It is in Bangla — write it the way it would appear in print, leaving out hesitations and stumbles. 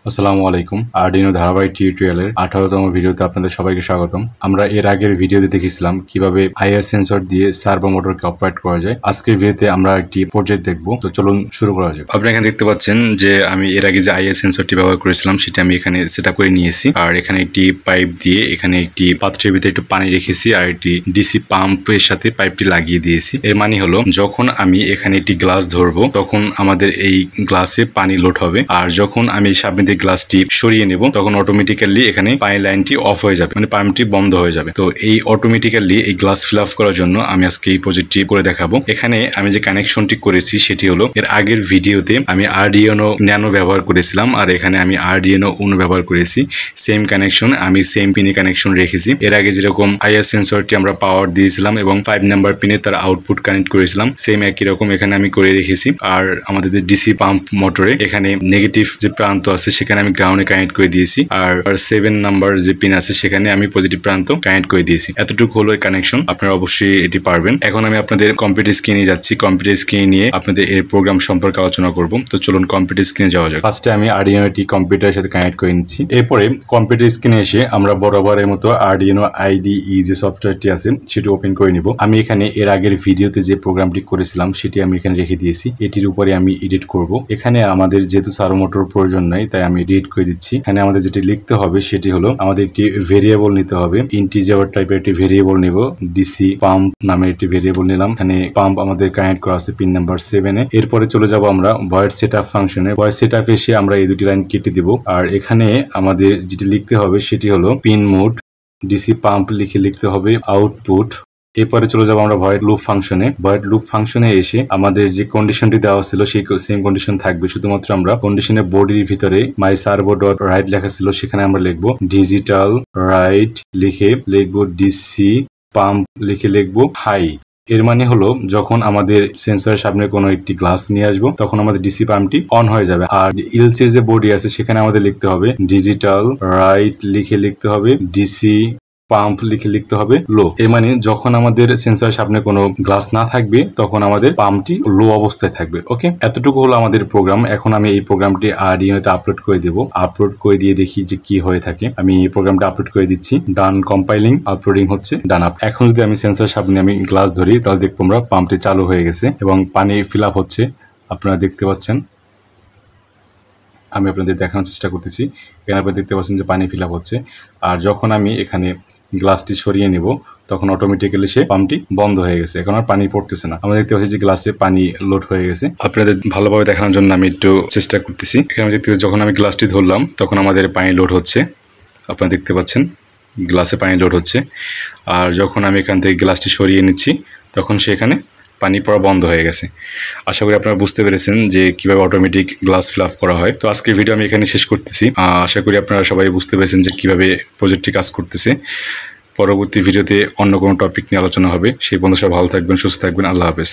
আসসালামু আলাইকুম। আরডিনো ধারাবাহিক টিউটোরিয়ালের 18তম ভিডিওতে আপনাদের সবাইকে স্বাগতম। আমরা এর আগের ভিডিওতে দেখেছিলাম কিভাবে আইআর সেন্সর দিয়ে সার্ভো মোটরকে অপারেট করা যায়। আজকের ভিডিওতে আমরা একটি প্রজেক্ট দেখব। তো চলুন শুরু করা যাক। আপনারা এখানে দেখতে পাচ্ছেন যে আমি এর আগে যে আইআর সেন্সরটি ব্যবহার করেছিলাম সেটা আমি এখানে সেট আপ করে নিয়েছি। আর এখানে একটি পাইপ দিয়ে এখানে একটি পাত্রের ভিতরে একটু পানি রেখেছি আর একটি ডিসি পাম্পের সাথে পাইপটি লাগিয়ে দিয়েছি। এর মানে হলো যখন আমি এখানে একটি গ্লাস ধরবো তখন আমাদের এই গ্লাসে পানি লোড হবে, আর যখন আমি সামনে গ্লাসটি সরিয়ে নেব তখন অটোমেটিক্যালি এখানে পানি লাইনটি অফ হয়ে যাবে, মানে পাম্পটি বন্ধ হয়ে যাবে। তো এই অটোমেটিক্যালি এই গ্লাস ফিল আপ করার জন্য আমি আজকে এই প্রজেক্টটি করে দেখাবো। এখানে আমি যে কানেকশনটি করেছি সেটি হলো এর আগের ভিডিওতে আমি আরডিনো ন্যানো ব্যবহার করেছিলাম আর এখানে আমি আরডিনো উনো ব্যবহার করেছি। সেম কানেকশন, আমি সেম পিনে কানেকশন রেখেছি। এর আগে যেরকম আইআর সেন্সরটি আমরা পাওয়ার দিয়েছিলাম এবং 5 নাম্বার পিনে তার আউটপুট কানেক্ট করেছিলাম, সেম একই রকম এখানে আমি করে রেখেছি। আর আমাদের যে ডিসি পাম্প মোটরে এখানে নেগেটিভ যে প্রান্ত আছে সেখানে আমি গ্রাউন্ডে কানেক্ট করে দিয়েছি, আর 7 নাম্বার যে পিন আছে সেখানে আমি পজিটিভ প্রান্ত কানেক্ট করে দিয়েছি। এতটুকু হলো কানেকশন, আপনারা অবশ্যই এটি পারবেন। এখন আমি আপনাদের কম্পিউটার স্ক্রিনে যাচ্ছি। কম্পিউটার স্ক্রিনে নিয়ে আপনাদের এর প্রোগ্রাম সম্পর্কে আলোচনা করব। তো চলুন কম্পিউটার স্ক্রিনে যাওয়া যাক। ফার্স্টে আমি আরডিনোটি কম্পিউটারের সাথে কানেক্ট করে নিচ্ছি। এরপরে কম্পিউটার স্ক্রিনে এসে আমরা বরাবরের মতো আরডিনো আইডিই যে সফটওয়্যারটি আছে সেটি ওপেন করে নিব। আমি এখানে এর আগের ভিডিওতে যে প্রোগ্রামটি করেছিলাম সেটি আমি এখানে রেখে দিয়েছি। এটির উপরে আমি এডিট করব। এখানে আমাদের যেহেতু সার্ভো মোটর প্রয়োজন নাই তাই আমি এডিট করে দিচ্ছি। এখানে আমাদের যেটি লিখতে হবে সেটি হলো আমাদের একটি ভেরিয়েবল নিতে হবে। ইন্টিজার টাইপের একটি ভেরিয়েবল নিব। ডিসি পাম্প নামের একটি ভেরিয়েবল নিলাম। এখানে পাম্প আমাদের কানেক্ট করা আছে পিন নাম্বার 7 এ। এরপরে চলে যাব আমরা ভয়েড সেটআপ ফাংশনে। ভয়েড সেটআপ এসে আমরা এই দুটি লাইন কেটে দিব। আর এখানে আমাদের যেটি লিখতে হবে সেটি হলো পিন মোড ডিসি পাম্প লিখতে হবে আউটপুট। এরপরে চলে যাবো আমরা ভয়েড লুপ ফাংশনে। ভয়েড লুপ ফাংশনে এসে আমাদের যে কন্ডিশনটি দেওয়া ছিল সেই সেম কন্ডিশন থাকবে, শুধুমাত্র আমরা কন্ডিশনের বডির ভিতরে মাই সার্ভো ডট রাইট লেখা ছিল সেখানে আমরা লিখবো ডিজিটাল রাইট লিখবো ডিসি পাম্প লিখবো হাই। এর মানে হলো যখন আমাদের সেন্সরের সামনে কোনো একটি গ্লাস নিয়ে আসবো তখন আমাদের ডিসি পাম্পটি অন হয়ে যাবে। আর ইলসির যে বডি আছে সেখানে আমাদের লিখতে হবে ডিজিটাল রাইট লিখতে হবে ডিসি পাম্প লিখতে হবে লো। এর মানে যখন আমাদের সেন্সরের সামনে কোনো গ্লাস না থাকবে তখন আমাদের পাম্পটি লো অবস্থায় থাকবে। ওকে, এতটুকু হলো আমাদের প্রোগ্রাম। এখন আমি এই প্রোগ্রামটি আরডিনোতে আপলোড করে দেবো। আপলোড করে দিয়ে দেখি যে কি হয়ে থাকে। আমি এই প্রোগ্রামটা আপলোড করে দিচ্ছি। ডান কম্পাইলিং, আপলোডিং হচ্ছে, ডান আপ। এখন যদি আমি সেন্সরের সামনে আমি গ্লাস ধরি তাহলে দেখবো আমরা পাম্পটি চালু হয়ে গেছে এবং পানি ফিল আপ হচ্ছে, আপনারা দেখতে পাচ্ছেন। আমি আপনাদের দেখানোর চেষ্টা করতেছি। এখানে আপনারা দেখতে পাচ্ছেন যে পানি ফিল আপ হচ্ছে। আর যখন আমি এখানে গ্লাসটি সরিয়ে নেব তখন অটোমেটিক্যালি সে পাম্পটি বন্ধ হয়ে গেছে, এখন আর পানি পড়তেছে না। আমরা দেখতে পাচ্ছি যে গ্লাসে পানি লোড হয়ে গেছে। আপনাদের ভালোভাবে দেখানোর জন্য আমি একটু চেষ্টা করতেছি। এখানে দেখতে পাচ্ছি যখন আমি গ্লাসটি ধরলাম তখন আমাদের পানি লোড হচ্ছে, আপনারা দেখতে পাচ্ছেন গ্লাসে পানি লোড হচ্ছে। আর যখন আমি এখান থেকে গ্লাসটি সরিয়ে নিচ্ছি তখন সেখানে পানি পড়া বন্ধ হয়ে গেছে। আশা করি আপনারা বুঝতে পেরেছেন যে কিভাবে অটোমেটিক গ্লাস ফিল আপ করা হয়। তো আজকের ভিডিও আমি এখানে শেষ করতেছি। আশা করি আপনারা সবাই বুঝতে পেরেছেন যে কিভাবে প্রজেক্টটি কাজ করতেছে। পরবর্তী ভিডিওতে অন্য কোনো টপিক নিয়ে আলোচনা হবে। সেই পর্যন্ত সবাই ভালো থাকবেন, সুস্থ থাকবেন। আল্লাহ হাফেজ।